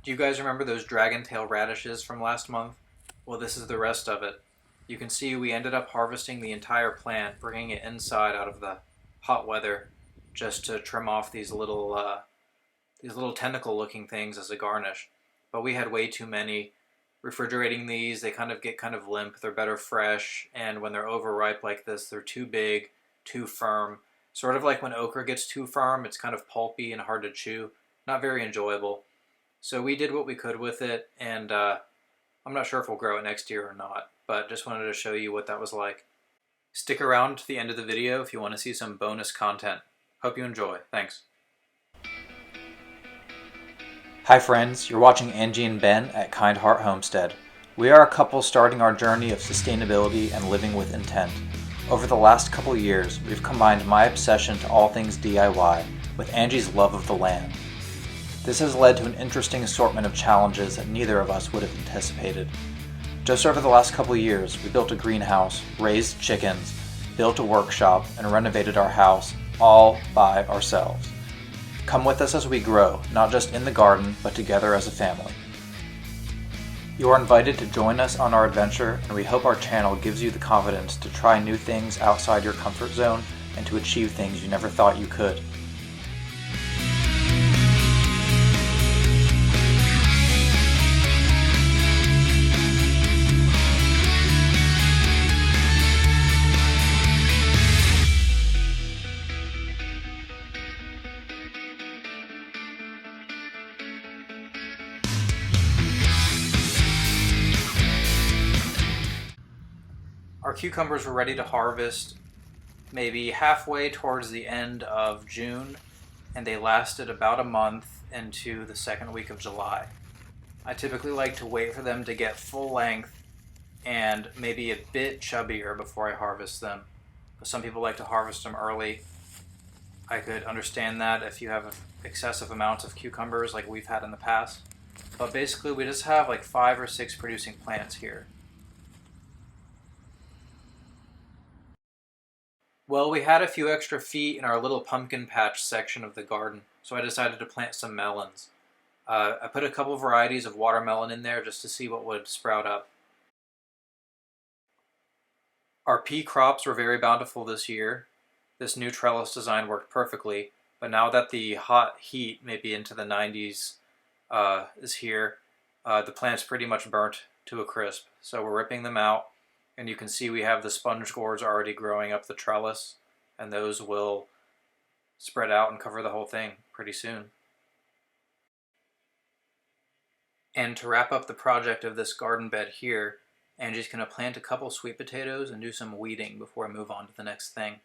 Do you guys remember those dragon tail radishes from last month? Well, this is the rest of it. You can see we ended up harvesting the entire plant, bringing it inside out of the hot weather, just to trim off these little tentacle-looking things as a garnish. But we had way too many. Refrigerating these, they kind of get kind of limp. They're better fresh, and when they're overripe like this, they're too big, too firm. Sort of like when okra gets too firm, it's kind of pulpy and hard to chew. Not very enjoyable. So we did what we could with it, and I'm not sure if we'll grow it next year or not, but just wanted to show you what that was like. Stick around to the end of the video if you want to see some bonus content. Hope you enjoy. Thanks. Hi friends, you're watching Angie and Ben at Kind Heart Homestead. We are a couple starting our journey of sustainability and living with intent. Over the last couple years, we've combined my obsession to all things DIY with Angie's love of the land. This has led to an interesting assortment of challenges that neither of us would have anticipated. Just over the last couple years, we built a greenhouse, raised chickens, built a workshop, and renovated our house, all by ourselves. Come with us as we grow, not just in the garden, but together as a family. You are invited to join us on our adventure, and we hope our channel gives you the confidence to try new things outside your comfort zone and to achieve things you never thought you could. Our cucumbers were ready to harvest maybe halfway towards the end of June, and they lasted about a month into the second week of July. I typically like to wait for them to get full length and maybe a bit chubbier before I harvest them. But some people like to harvest them early. I could understand that if you have excessive amounts of cucumbers like we've had in the past. But basically we just have like 5 or 6 producing plants here. Well, we had a few extra feet in our little pumpkin patch section of the garden, so I decided to plant some melons. I put a couple varieties of watermelon in there just to see what would sprout up. Our pea crops were very bountiful this year. This new trellis design worked perfectly, but now that the hot heat, maybe into the 90s, is here, the plant's pretty much burnt to a crisp. So we're ripping them out, and you can see we have the sponge gourds already growing up the trellis, and those will spread out and cover the whole thing pretty soon. And to wrap up the project of this garden bed here, Angie's going to plant a couple sweet potatoes and do some weeding before I move on to the next thing.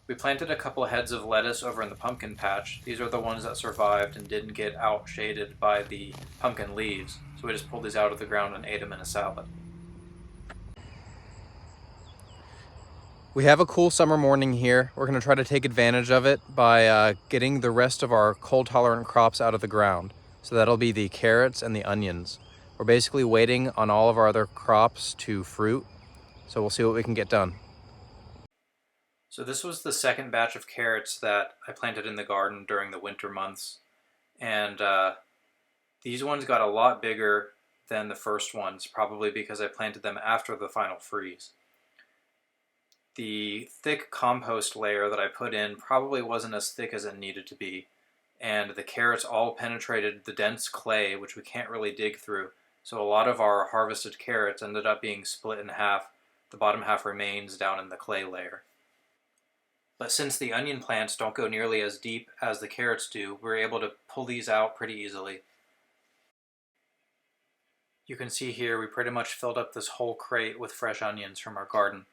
We planted a couple heads of lettuce over in the pumpkin patch. These are the ones that survived and didn't get outshaded by the pumpkin leaves, so we just pulled these out of the ground and ate them in a salad. We have a cool summer morning here. We're going to try to take advantage of it by getting the rest of our cold-tolerant crops out of the ground. So that'll be the carrots and the onions. We're basically waiting on all of our other crops to fruit, so we'll see what we can get done. So this was the second batch of carrots that I planted in the garden during the winter months. And these ones got a lot bigger than the first ones, probably because I planted them after the final freeze. The thick compost layer that I put in probably wasn't as thick as it needed to be, and the carrots all penetrated the dense clay, which we can't really dig through, so a lot of our harvested carrots ended up being split in half. The bottom half remains down in the clay layer. But since the onion plants don't go nearly as deep as the carrots do, we're able to pull these out pretty easily. You can see here we pretty much filled up this whole crate with fresh onions from our garden.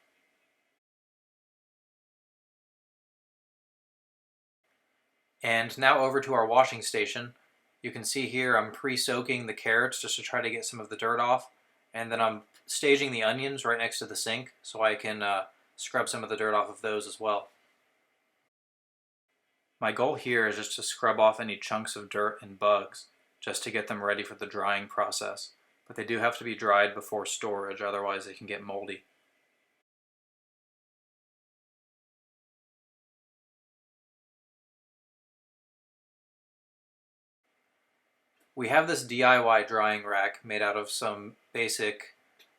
And now over to our washing station. You can see here I'm pre-soaking the carrots just to try to get some of the dirt off. And then I'm staging the onions right next to the sink so I can scrub some of the dirt off of those as well. My goal here is just to scrub off any chunks of dirt and bugs just to get them ready for the drying process. But they do have to be dried before storage, otherwise they can get moldy. We have this DIY drying rack made out of some basic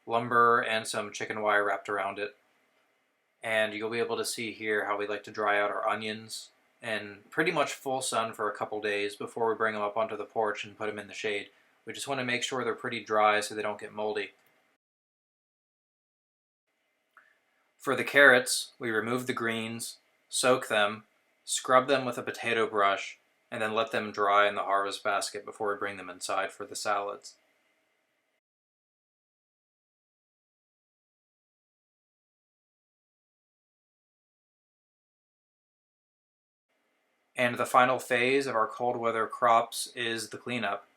lumber and some chicken wire wrapped around it. And you'll be able to see here how we like to dry out our onions in pretty much full sun for a couple days before we bring them up onto the porch and put them in the shade. We just want to make sure they're pretty dry so they don't get moldy. For the carrots, we remove the greens, soak them, scrub them with a potato brush, and then let them dry in the harvest basket before we bring them inside for the salads. And the final phase of our cold weather crops is the cleanup.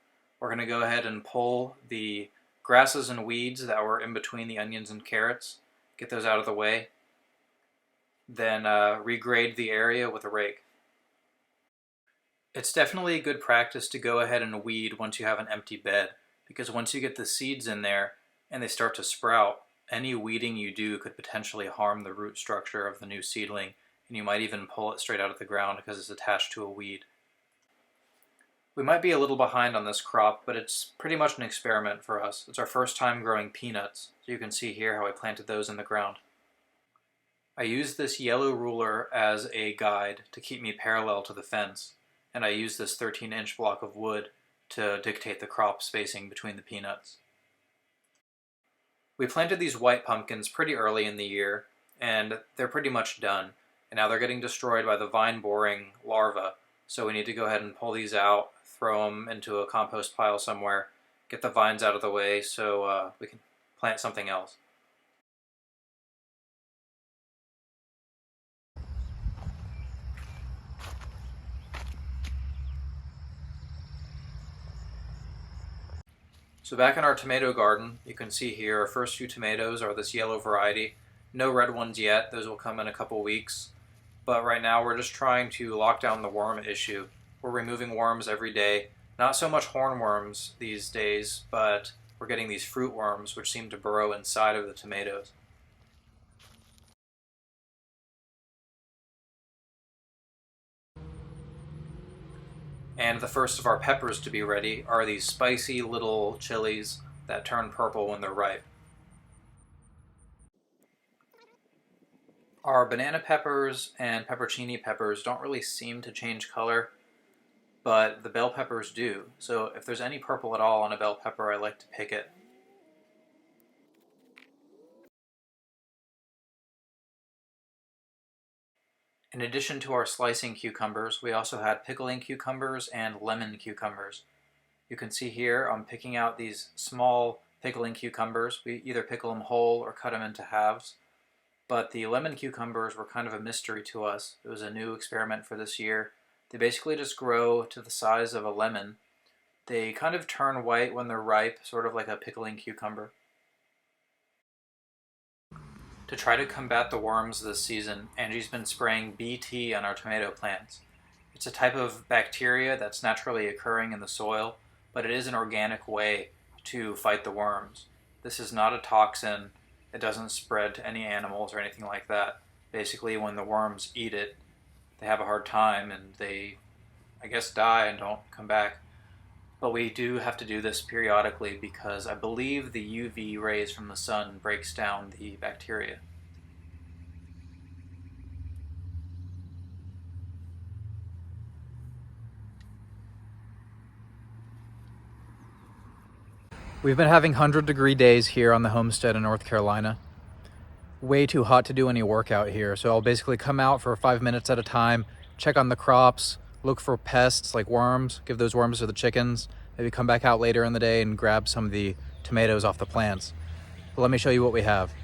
We're going to go ahead and pull the grasses and weeds that were in between the onions and carrots, get those out of the way, then regrade the area with a rake. It's definitely a good practice to go ahead and weed once you have an empty bed, because once you get the seeds in there and they start to sprout, any weeding you do could potentially harm the root structure of the new seedling, and you might even pull it straight out of the ground because it's attached to a weed. We might be a little behind on this crop, but it's pretty much an experiment for us. It's our first time growing peanuts, so you can see here how I planted those in the ground. I used this yellow ruler as a guide to keep me parallel to the fence, and I used this 13-inch block of wood to dictate the crop spacing between the peanuts. We planted these white pumpkins pretty early in the year, and they're pretty much done. And now they're getting destroyed by the vine-boring larvae, so we need to go ahead and pull these out, throw them into a compost pile somewhere, get the vines out of the way so we can plant something else. So back in our tomato garden, you can see here our first few tomatoes are this yellow variety. No red ones yet, those will come in a couple weeks. But right now we're just trying to lock down the worm issue. We're removing worms every day. Not so much hornworms these days, but we're getting these fruit worms which seem to burrow inside of the tomatoes. And the first of our peppers to be ready are these spicy little chilies that turn purple when they're ripe. Our banana peppers and peppercini peppers don't really seem to change color, but the bell peppers do. So if there's any purple at all on a bell pepper, I like to pick it. In addition to our slicing cucumbers, we also had pickling cucumbers and lemon cucumbers. You can see here I'm picking out these small pickling cucumbers. We either pickle them whole or cut them into halves. But the lemon cucumbers were kind of a mystery to us. It was a new experiment for this year. They basically just grow to the size of a lemon. They kind of turn white when they're ripe, sort of like a pickling cucumber. To try to combat the worms this season, Angie's been spraying BT on our tomato plants. It's a type of bacteria that's naturally occurring in the soil, but it is an organic way to fight the worms. This is not a toxin. It doesn't spread to any animals or anything like that. Basically, when the worms eat it, they have a hard time and they, I guess, die and don't come back. But we do have to do this periodically because I believe the UV rays from the sun breaks down the bacteria. We've been having 100-degree days here on the homestead in North Carolina. Way too hot to do any work out here, so I'll basically come out for 5 minutes at a time, check on the crops, look for pests like worms, give those worms to the chickens, maybe come back out later in the day and grab some of the tomatoes off the plants. But let me show you what we have.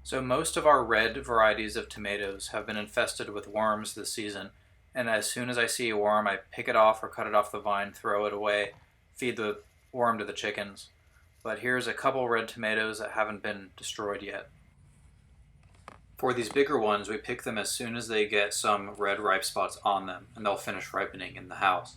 So most of our red varieties of tomatoes have been infested with worms this season, and as soon as I see a worm, I pick it off or cut it off the vine, throw it away, feed the worm to the chickens. But here's a couple red tomatoes that haven't been destroyed yet. For these bigger ones, we pick them as soon as they get some red ripe spots on them, and they'll finish ripening in the house.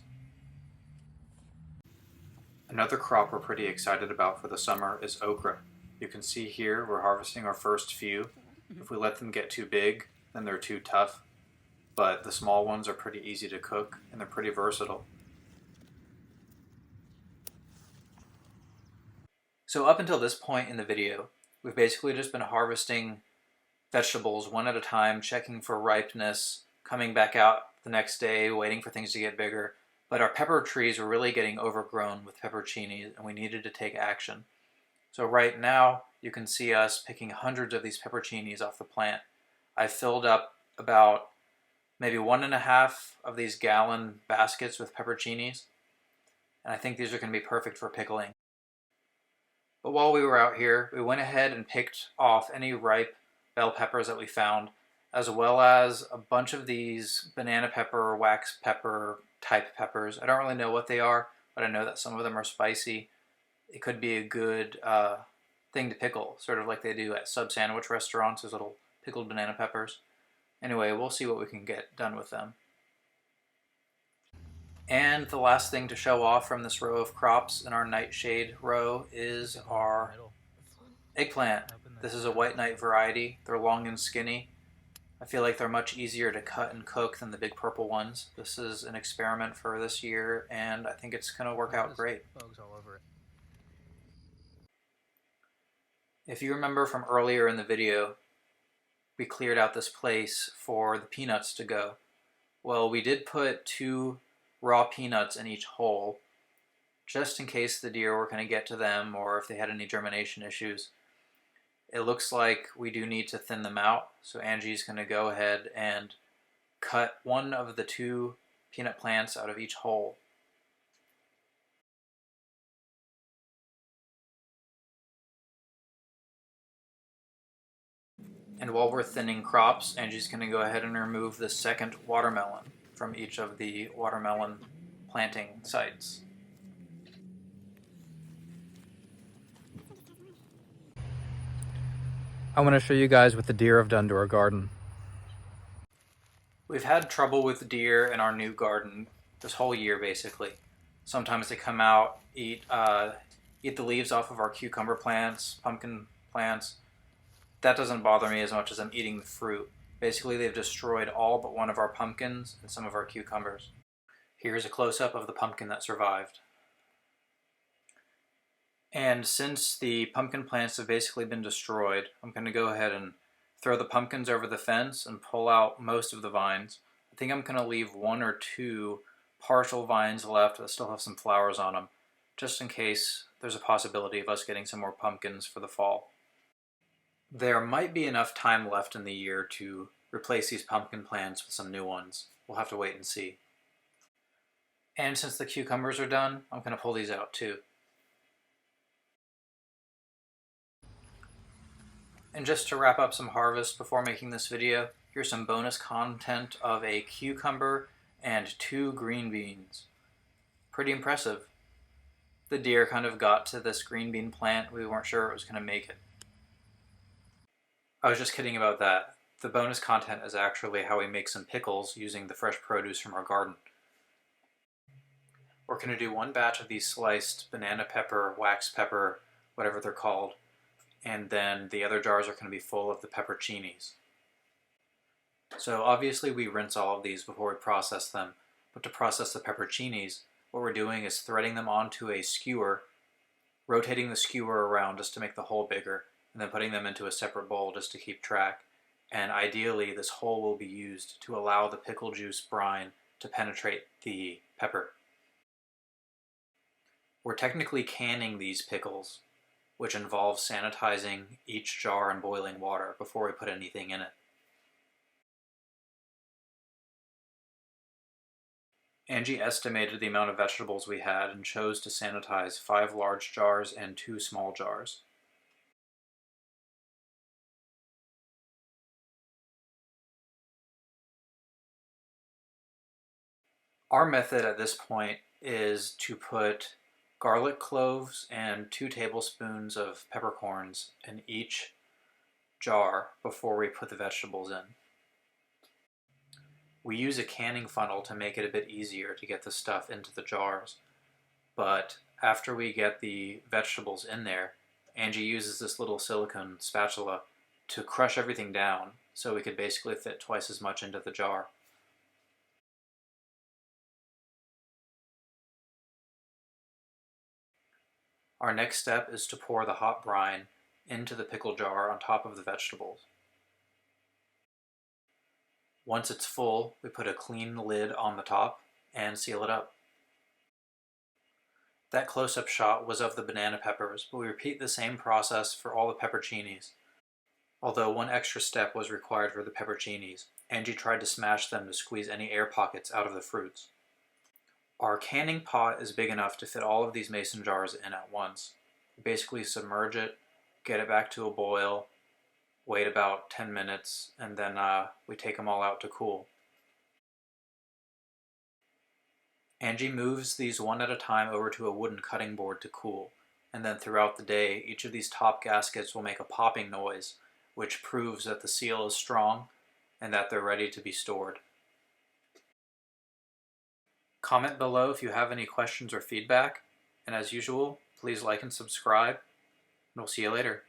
Another crop we're pretty excited about for the summer is okra. You can see here we're harvesting our first few. If we let them get too big, then they're too tough. But the small ones are pretty easy to cook, and they're pretty versatile. So up until this point in the video, we've basically just been harvesting vegetables one at a time, checking for ripeness, coming back out the next day, waiting for things to get bigger. But our pepper trees were really getting overgrown with pepperoncinis, and we needed to take action. So right now, you can see us picking hundreds of these pepperoncinis off the plant. I filled up about maybe 1.5 of these gallon baskets with pepperoncinis, and I think these are going to be perfect for pickling. But while we were out here, we went ahead and picked off any ripe bell peppers that we found, as well as a bunch of these banana pepper, wax pepper type peppers. I don't really know what they are, but I know that some of them are spicy. It could be a good thing to pickle, sort of like they do at sub sandwich restaurants, those little pickled banana peppers. Anyway, we'll see what we can get done with them. And the last thing to show off from this row of crops in our nightshade row is our eggplant. This is a white knight variety. They're long and skinny. I feel like they're much easier to cut and cook than the big purple ones. This is an experiment for this year, and I think it's going to work out great. Bugs all over it. If you remember from earlier in the video, we cleared out this place for the peanuts to go. Well, we did put 2 raw peanuts in each hole, just in case the deer were going to get to them or if they had any germination issues. It looks like we do need to thin them out, so Angie's going to go ahead and cut one of the 2 peanut plants out of each hole. And while we're thinning crops, Angie's going to go ahead and remove the second watermelon from each of the watermelon planting sites. I want to show you guys what the deer have done to our garden. We've had trouble with deer in our new garden this whole year, basically. Sometimes they come out, eat the leaves off of our cucumber plants, pumpkin plants. That doesn't bother me as much as I'm eating the fruit. Basically, they've destroyed all but one of our pumpkins and some of our cucumbers. Here's a close-up of the pumpkin that survived. And since the pumpkin plants have basically been destroyed, I'm going to go ahead and throw the pumpkins over the fence and pull out most of the vines. I think I'm going to leave 1 or 2 partial vines left that still have some flowers on them, just in case there's a possibility of us getting some more pumpkins for the fall. There might be enough time left in the year to replace these pumpkin plants with some new ones. We'll have to wait and see. And since the cucumbers are done, I'm going to pull these out too. And just to wrap up some harvest before making this video, here's some bonus content of a cucumber and 2 green beans. Pretty impressive. The deer kind of got to this green bean plant. We weren't sure it was going to make it. I was just kidding about that. The bonus content is actually how we make some pickles using the fresh produce from our garden. We're going to do 1 batch of these sliced banana pepper, wax pepper, whatever they're called, and then the other jars are going to be full of the pepperoncinis. So obviously we rinse all of these before we process them, but to process the pepperoncinis, what we're doing is threading them onto a skewer, rotating the skewer around just to make the hole bigger, and then putting them into a separate bowl just to keep track. And ideally this hole will be used to allow the pickle juice brine to penetrate the pepper. We're technically canning these pickles, which involves sanitizing each jar in boiling water before we put anything in it. Angie estimated the amount of vegetables we had and chose to sanitize 5 large jars and 2 small jars. Our method at this point is to put garlic cloves and 2 tablespoons of peppercorns in each jar before we put the vegetables in. We use a canning funnel to make it a bit easier to get the stuff into the jars, but after we get the vegetables in there, Angie uses this little silicone spatula to crush everything down so we could basically fit twice as much into the jar. Our next step is to pour the hot brine into the pickle jar on top of the vegetables. Once it's full, we put a clean lid on the top and seal it up. That close-up shot was of the banana peppers, but we repeat the same process for all the pepperoncinis. Although one extra step was required for the pepperoncinis, Angie tried to smash them to squeeze any air pockets out of the fruits. Our canning pot is big enough to fit all of these mason jars in at once. We basically submerge it, get it back to a boil, wait about 10 minutes, and then we take them all out to cool. Angie moves these one at a time over to a wooden cutting board to cool, and then throughout the day, each of these top gaskets will make a popping noise, which proves that the seal is strong and that they're ready to be stored. Comment below if you have any questions or feedback, and as usual, please like and subscribe, and we'll see you later.